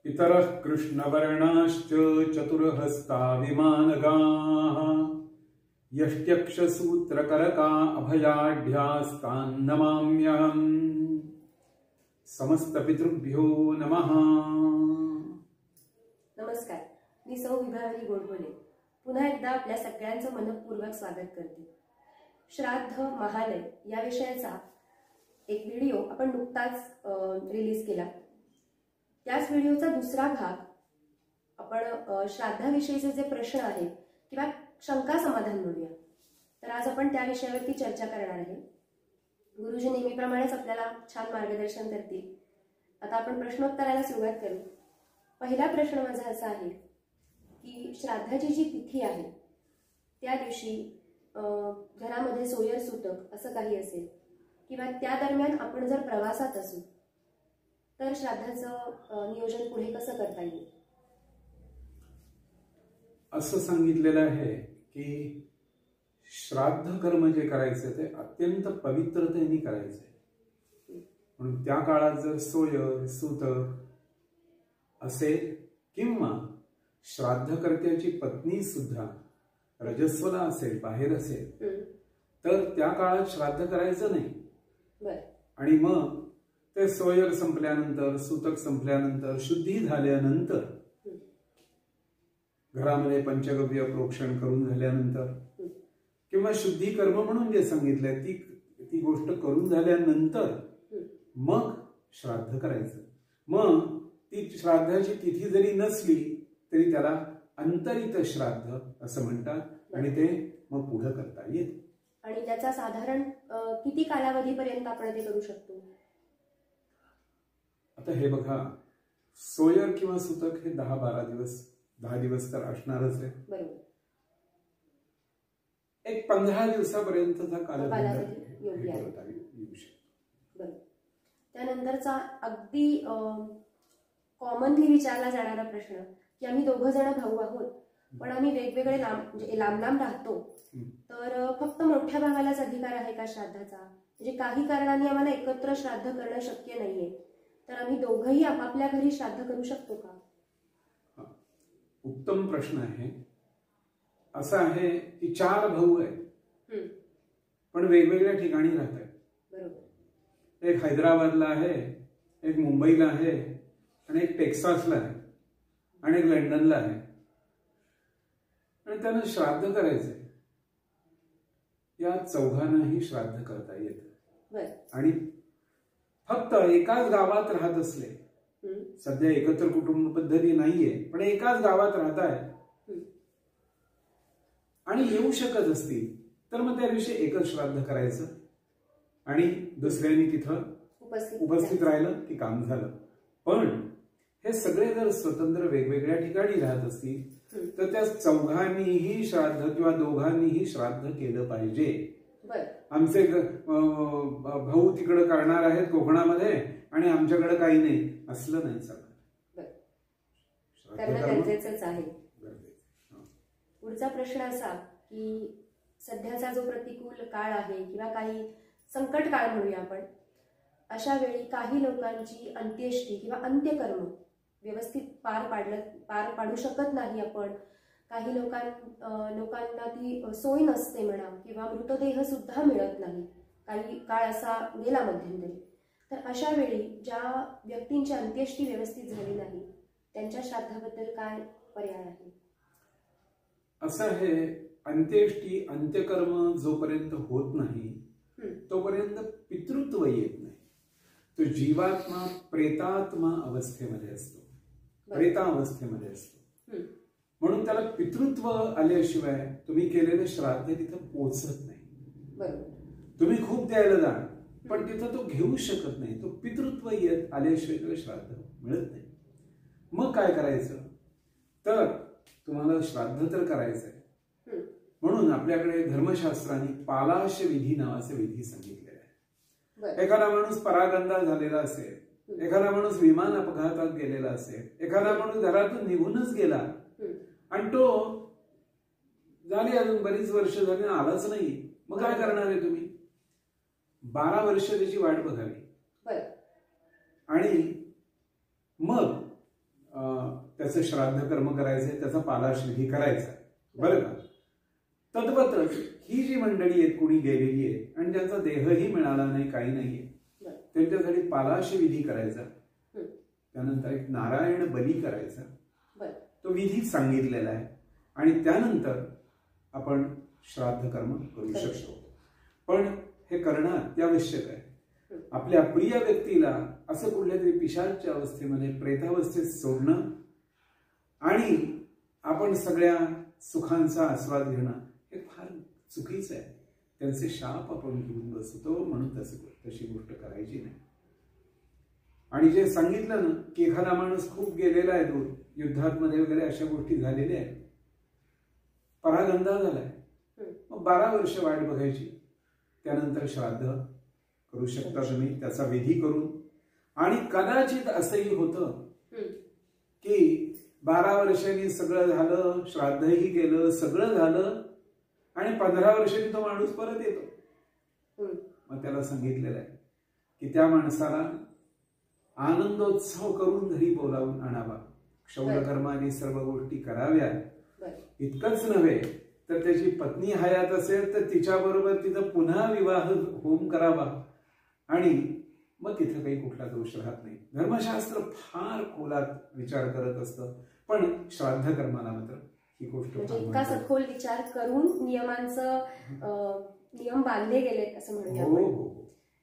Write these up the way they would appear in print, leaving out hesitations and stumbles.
इतरः कृष्णवर्णाश्च चतुर्हस्ता विमानगाः यष्ट्यक्षसूत्रकरका अभयाढ्यास्तान् नमाम्यहम्। समस्त पितृभ्यो नमः। नमस्कार, मी सौ विभावरी गोडबोले पुन्हा एकदा आपल्या सगळ्यांचं मनपूर्वक स्वागत करते। श्राद्ध महालय या विषयाचा एक व्हिडिओ आपण नुकताच रिलीज केला। त्याच व्हिडिओचा दुसरा भाग आपण श्राद्धाविषयीचे जे प्रश्न आहेत किंवा शंका समाधान म्हणूया, तर आज आपण त्या विषयावरती चर्चा करणार आहे। गुरुजी नेहमीप्रमाणेच आपल्याला छान मार्गदर्शन करतील। आता आपण प्रश्नोत्तराला सुरुवात करू। पहिला प्रश्न माझा असा आहे की श्राद्धाची जी तिथी आहे त्या दिवशी घरामध्ये सोयर सुतक असं काही असेल किंवा त्या दरम्यान आपण जर प्रवासात असू तर श्राद्धाचं नियोजन पुढे कसं करता येईल? असं सांगितलेलं आहे की श्राद्ध कर्म जे करायचे ते अत्यंत पवित्रतेने करायचे, म्हणून त्या काळात जर सोयर सूतक असेल किंवा श्राद्धकर्त्याची पत्नी सुद्धा रजस्वला असेल, बाहेर असेल, तर त्या काळात श्राद्ध करायचं नाही। आणि मग ते सोयर संपल्यानंतर, सूतक संपल्यानंतर, शुद्धी झाल्यानंतर, घरामध्ये पंचगव्य प्रोक्षण करून झाल्यानंतर किंवा शुद्धी कर्म म्हणून जे सांगितलंय ती गोष्ट करून झाल्यानंतर मग श्राद्ध करायचं। मग ती श्राद्धाची तिथी जरी नसली तरी त्याला अंतरित श्राद्ध असं म्हणतात आणि ते मग पुढे करता येत। आणि त्याचा साधारण किती कालावधीपर्यंत आपण ते करू शकतो? आता हे बघा, सोयर किंवा सूतक हे 10-12 दिवस, 10 दिवस तर असणारच आहे। बरोबर। एक 15 दिवसापर्यंतचा कालावधी योग्य आहे। बरोबर। त्यानंतरचा अगदी कॉमनली विचारला जाणारा प्रश्न की आम्ही दोघं जण भाऊ आहोत पण आम्ही वेगवेगळे लांब लांब राहतो, तर फक्त मोठ्या भावालाच अधिकार आहे का श्राद्धाचा? म्हणजे काही कारणांनी आम्हाला एकत्र श्राद्ध करणं शक्य नाहीये, तर आम्ही दोघंही आपापल्या घरी श्राद्ध करू शकतो का? उत्तम प्रश्न आहे। असं आहे की 4 भाऊ आहेत पण वेगवेगळ्या ठिकाणी राहतात। बरोबर। एक हैदराबादला आहे, एक मुंबईला आहे, आणि एक टेक्सासला आहे, आणि एक लंडनला आहे, आणि त्यांना श्राद्ध करायचंय। या चौघांनाही श्राद्ध करता येतं। आणि फक्त एकाच गावात राहत असले, सध्या एकत्र कुटुंब पद्धती नाहीये पण एकाच गावात राहत आहे आणि येऊ शकत असतील तर मग त्या दिवशी एकच श्राद्ध करायचं आणि दुसऱ्यांनी तिथं उपस्थित राहिलं की काम झालं। पण हे सगळे जर स्वतंत्र वेगवेगळ्या ठिकाणी राहत असतील तर त्या चौघांनीही श्राद्ध किंवा दोघांनीही श्राद्ध केलं पाहिजे। आमचे भाऊ तिकडे करणार आहेत कोकणामध्ये आणि आमच्याकडे काही नाही, असलं नाही चालत। गरजेचंच आहे। पुढचा प्रश्न असा की सध्याचा जो प्रतिकूल काळ आहे किंवा काही संकट काळ म्हणूया आपण, अशा वेळी काही लोकांची अंत्येष्टी किंवा अंत्यकर्म व्यवस्थित पार पाडू शकत नाही आपण, काही लोकांना ती सोय नसते म्हणा किंवा मृतदेह सुद्धा मिळत नाही, काही काळ असा गेला मध्यंतरी, तर अशा वेळी ज्या व्यक्तींची अंत्येष्टी व्यवस्थित झाली नाही त्यांच्या श्राद्धाबद्दल काय पर्याय आहे? असं आहे, अंत्येष्टी अंत्यकर्म जोपर्यंत होत नाही तोपर्यंत पितृत्व येत नाही। तो जीवात्मा प्रेतात्मा अवस्थेमध्ये असतो, प्रेतावस्थेमध्ये असतो, म्हणून त्याला पितृत्व आल्याशिवाय तुम्ही केलेलं श्राद्ध तिथं पोहोचत नाही। तुम्ही खूप द्यायला जा पण तिथं तो घेऊ शकत नाही, तो पितृत्व येत आल्याशिवाय त्याला श्राद्ध मिळत नाही। मग काय करायचं? तर तुम्हाला श्राद्ध तर करायचंय, म्हणून आपल्याकडे धर्मशास्त्राने पालाश विधी नावाचे विधी सांगितलेले आहे। एखादा माणूस परागंदा झालेला असेल, एखादा माणूस विमान अपघातात गेलेला असेल, एखादा माणूस घरातून निघूनच गेला आणि तो झाली अजून बरीच वर्ष झाली आलाच नाही, मग काय करणार आहे तुम्ही? 12 वर्ष त्याची वाट बघावी आणि मग त्याचं श्राद्ध कर्म करायचंय, त्याचा पालाश विधी करायचा, बरं का. तद्वतच ही जी मंडळी आहेत, कुणी गेलेली आहे आणि ज्यांचा देहही मिळाला नाही, काही नाहीये, त्यांच्यासाठी पालाश विधी करायचा, त्यानंतर एक नारायण बली करायचा, तो विधी सांगितलेला आहे. आणि त्यानंतर आपण श्राद्ध कर्म करू शकतो. पण हे करणं अत्यावश्यक आहे. आपल्या प्रिय व्यक्तीला असं कुठल्या तरी पिशाच्या अवस्थेमध्ये, प्रेतावस्थेत सोडणं आणि आपण सगळ्या सुखांचा आस्वाद घेणं हे फार चुकीचं आहे. त्यांचे शाप आपण घेऊन बसतो, म्हणून तशी गोष्ट करायची नाही. आणि जे सांगितलं ना की एखादा माणूस खूप गेलेला आहे दूर, युद्धात मध्ये वगैरे अशा गोष्टी झालेल्या आहेत, परागंदा झालाय, मग 12 वर्ष वाट बघायची, त्यानंतर श्राद्ध करू शकता तुम्ही, त्याचा विधी करून. आणि कदाचित असंही होतं की 12 वर्षांनी सगळं झालं, श्राद्धही केलं, सगळं झालं आणि 15 वर्षांनी तो माणूस परत येतो. मग त्याला सांगितलेलं आहे की त्या माणसाला आनंदोत्सव करून घरी बोलावून आणावा, क्षौरकर्माने सर्व गोष्टी कराव्या. इतकंच नव्हे तर त्याची पत्नी हयात असेल तर तिच्याबरोबर तिचा पुन्हा विवाह होम करावा. आणि मग तिथं काही कुठला दोष राहत नाही. धर्मशास्त्र फार खोलात विचार करत असतं, पण श्राद्ध कर्माला मात्र ही गोष्ट इतका सखोल विचार करून नियम बांधले गेलेत असं म्हणूया.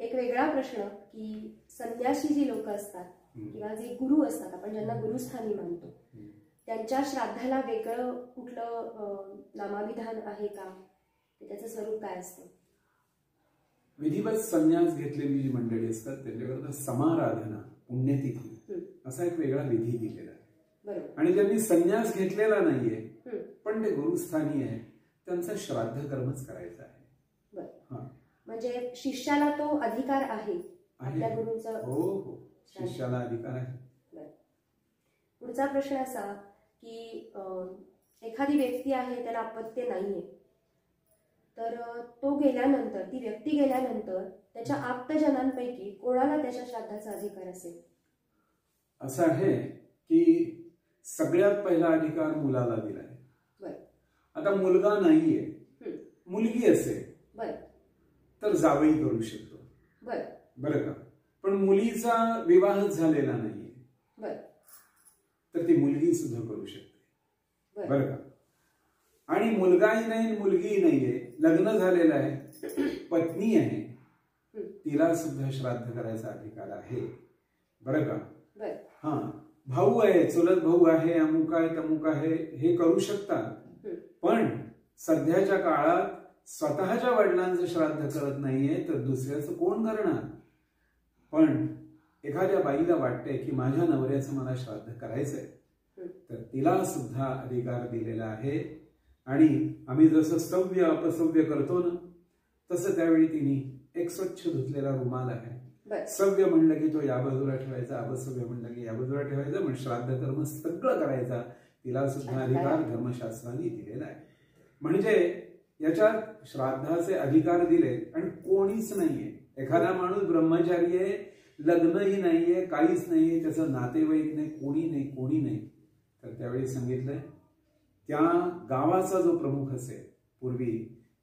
एक वेगळा प्रश्न की संन्यासी जी लोक असतात किंवा जे गुरु असतात, आपण ज्यांना गुरुस्थानी मानतो, त्यांच्या श्राद्धाला वेगळं कुठलं नामाविधान आहे का? त्याचं स्वरूप काय असतं? विधिवत संन्यास घेतलेली जी मंडळी असतात त्यांच्याकरता समाराधना, पुण्यतिथी असा एक वेगळा विधी दिलेला आहे. आणि ज्यांनी संन्यास घेतलेला नाहीये पण ते गुरुस्थानी आहे, त्यांचा श्राद्ध कर्मच करायचा आहे. म्हणजे शिष्याला तो अधिकार आहे आपल्या गुरूंचा? हो, शिष्याला अधिकार आहे. पुढचा प्रश्न असा की एखादी व्यक्ती आहे, त्याला अपत्य नाहीये, तर तो गेल्यानंतर, ती व्यक्ती गेल्यानंतर त्याच्या आप्तजनांपैकी कोणाला त्याच्या श्राद्धाचा अधिकार असेल? असं आहे की सगळ्यात पहिला अधिकार मुलाला दिलाय. आता मुलगा नाहीये, मुलगी असेल तर जावई करू शकतो, बरं का. पण मुलीचा विवाह झालेला नाहीये तर ती मुलगी सुद्धा करू शकते, बरं का. आणि मुलगाही नाही, मुलगीही नाहीये, लग्न झालेलं आहे, पत्नी आहे, तिला सुद्धा श्राद्ध करायचा अधिकार आहे, बरं का. हा, भाऊ आहे, चुलत भाऊ आहे, अमुक आहे, तमुक आहे, हे करू शकतात. पण सध्याच्या काळात स्वतःच्या वडिलांचं श्राद्ध करत नाहीये तर दुसऱ्याचं कोण करणार? पण एखाद्या बाईला वाटतंय की माझ्या नवऱ्याचं मला श्राद्ध करायचंय, तर तिला सुद्धा अधिकार दिलेला आहे. आणि आम्ही जसं सव्य अपसव्य करतो ना, तसं त्यावेळी तिने एक स्वच्छ धुतलेला रुमाल आहे, सव्य म्हणलं की तो या बाजूला ठेवायचा, अपसव्य म्हणलं की या बाजूला ठेवायचा, पण श्राद्ध कर्म सगळं करायचा तिला सुद्धा अधिकार धर्मशास्त्राने दिलेला आहे. म्हणजे याच्यात श्राद्धाचे अधिकार दिले. आणि कोणीच नाहीये, एखादा माणूस ब्रह्मचारी आहे, लग्नही नाहीये, काहीच नाहीये, त्याचं नातेवाईक नाही, कोणी नाही, तर त्यावेळी सांगितलंय त्या गावाचा जो प्रमुख असेल, पूर्वी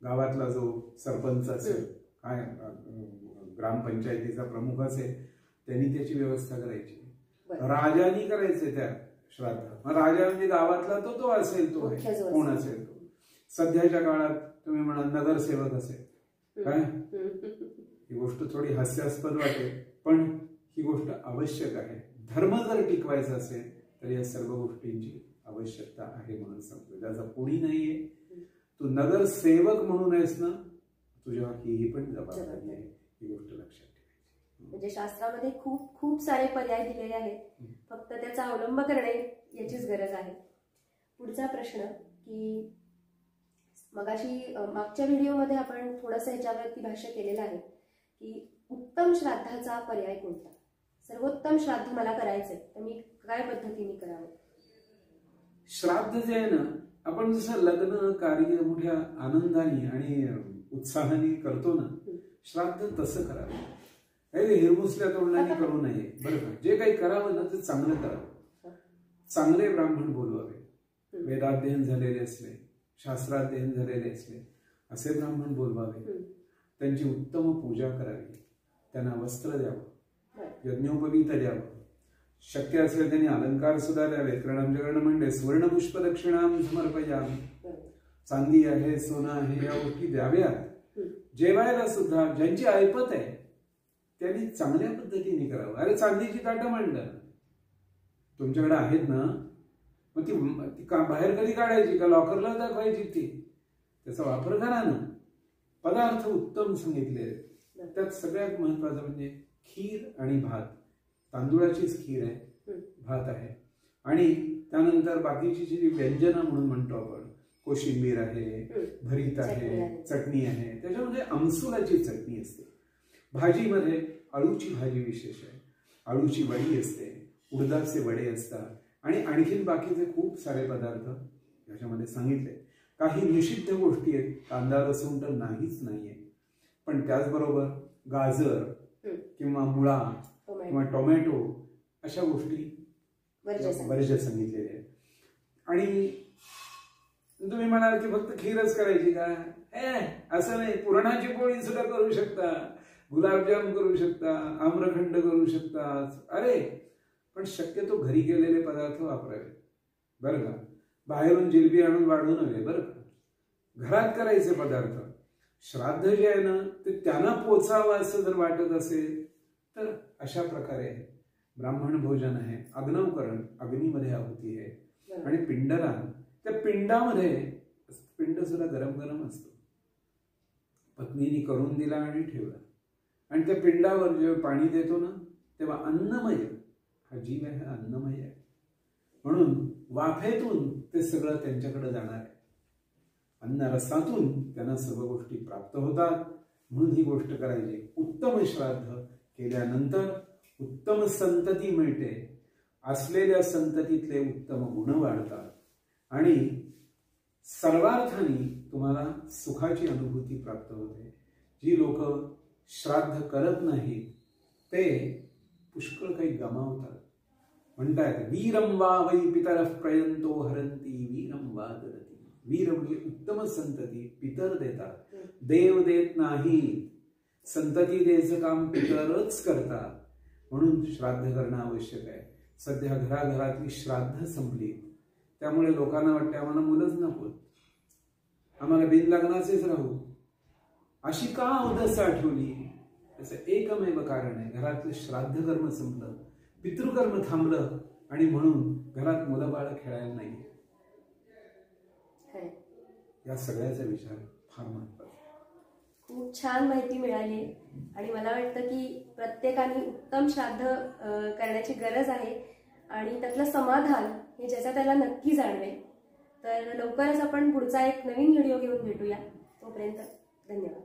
गावातला जो सरपंच असेल, काय ग्रामपंचायतीचा प्रमुख असेल, त्यांनी त्याची व्यवस्था करायची. राजानी करायचे त्या श्राद्ध. राजा म्हणजे गावातला तो असेल, तो आहे, कोण असेल तो. सध्याच्या काळात तुम्ही म्हणा नगरसेवक असेल, काय, ही गोष्ट थोडी हास्यास्पद वाटेल, पण ही गोष्ट आवश्यक आहे. धर्म जर टिकवायचा असेल तर या सर्व गोष्टींची आवश्यकता आहे म्हणून सांगतो. ज्याचा कोणी नाहीये, तू नगरसेवक म्हणून आहेस ना, तुझ्या ही पण जबाबदारी आहे, ही गोष्ट लक्षात ठेवायची. म्हणजे शास्त्रामध्ये खूप खूप सारे पर्याय दिलेले आहेत, फक्त त्याचा अवलंब करणे याचीच गरज आहे. पुढचा प्रश्न की मगाशी मागच्या व्हिडिओमध्ये आपण थोडंसं ह्याच्यावरती भाष्य केलेलं आहे की उत्तम श्राद्धाचा पर्याय कोणता? सर्वोत्तम श्राद्ध मला करायचंय तर मी काय पद्धतीने करावं? श्राद्ध जे आहे ना, आपण जसं लग्न कार्य मोठ्या आनंदाने आणि उत्साहाने करतो ना, श्राद्ध तसं करावं. काही हिरमुसल्या तोंडाने करू नये, बरं का. जे काही करावं ना ते चांगलं करावं, चांगले ब्राह्मण बोलवावे, वेदाध्ययन झालेले असले, शास्त्राध्ययन झालेले असले असे ब्राह्मण बोलवावे, त्यांची उत्तम पूजा करावी, त्यांना वस्त्र द्यावं, यज्ञोपवीत द्यावं, शक्य असेल त्यांनी अलंकार सुद्धा द्यावेत. कारण आमच्याकडनं म्हणले सुवर्ण पुष्प दक्षिणाम समर्पयामी, चांदी आहे, सोनं आहे, या गोष्टी द्याव्या. जेवायला सुद्धा ज्यांची ऐपत आहे त्यांनी चांगल्या पद्धतीने करावं. अरे चांदीची ताटं मांडलं तुमच्याकडे आहेत ना, मग ती बाहेर कधी काढायची का लॉकरला दाखवायची? ती त्याचा वापर करा ना. पदार्थ उत्तम सांगितले. त्यात सगळ्यात महत्वाचं म्हणजे खीर आणि भात. तांदूळाचीच खीर आहे, भात आहे, आणि त्यानंतर बाकीची जी व्यंजनं म्हणून म्हणतो आपण, कोशिंबीर आहे, भरीत आहे, चटणी आहे, त्याच्यामध्ये आमसुलाची चटणी असते. भाजीमध्ये अळूची भाजी विशेष आहे, अळूची वडी असते, उडदाचे वडे असतात, आणि आणखीन बाकीचे खूप सारे पदार्थ याच्यामध्ये सांगितले. काही निषिद्ध गोष्टी आहेत, कांदा लसूण तर नाहीच नाहीये, पण त्याचबरोबर गाजर किंवा मुळा किंवा टोमॅटो अशा गोष्टी बरेचशा सांगितलेल्या आहेत. आणि तुम्ही म्हणाल की फक्त खीरच करायची का? असं नाही, पुरणाची पोळी सुद्धा करू शकता, गुलाबजाम करू शकता, आम्रखंड करू शकता. अरे पण शक्यतो घरी केलेले पदार्थ वापरावे बरं का. बाहेरून जिलबी आणून वाढू नये बरं का. घरात करायचे पदार्थ. श्राद्ध जे आहे ना ते त्यांना पोचावं असं जर वाटत असेल तर अशा प्रकारे ब्राह्मण भोजन आहे, अग्नवकरण, अग्नीमध्ये आहुती आहे, आणि पिंडदान. त्या पिंडामध्ये पिंड सुद्धा गरम गरम असतो, पत्नीने करून दिला आणि ठेवला, आणि त्या पिंडावर जेव्हा पाणी देतो ना तेव्हा अन्नमय, हा जीव आहे हा अन्नमय आहे, म्हणून वाफेतून ते सगळं त्यांच्याकडे जाणार आहे. अन्नरसातून त्यांना सर्व गोष्टी प्राप्त होतात. म्हणून ही गोष्ट करायची. उत्तम श्राद्ध केल्यानंतर उत्तम संतती मिळते, असलेल्या संततीतले उत्तम गुण वाढतात, आणि सर्वार्थाने तुम्हाला सुखाची अनुभूती प्राप्त होते. जी लोक श्राद्ध करत नाहीत ते पुष्कळ काही गमावतात. म्हणतात वीरम वा वै पितरः प्रयंतो हरंती वीरम वा दरती. वीर म्हणजे उत्तम संतती पितर देतात, देव देत नाही. संतती द्यायचं काम पितरच करतात. म्हणून श्राद्ध करणं आवश्यक आहे. सध्या घराघरातली श्राद्ध संपली, त्यामुळे लोकांना वाटते आम्हाला मुलंच नको, आम्हाला बिनलग्नाचेच राहू. अशी का अवदस आठवली? त्याचं एकमेव कारण आहे, घरातलं श्राद्ध कर्म संपलं, पितृकर्म थांबलं, आणि म्हणून घरात मुलं बाळ खेळायला नाही. या सगळ्याचा विचार फार महत्वाचा. खूप छान माहिती मिळाली, आणि मला वाटतं की प्रत्येकाने उत्तम श्राद्ध करण्याची गरज आहे, आणि त्यातलं समाधान हे ज्याचा त्याला नक्की जाणवेल. तर लवकरच आपण पुढचा एक नवीन व्हिडिओ घेऊन भेटूया. तोपर्यंत धन्यवाद.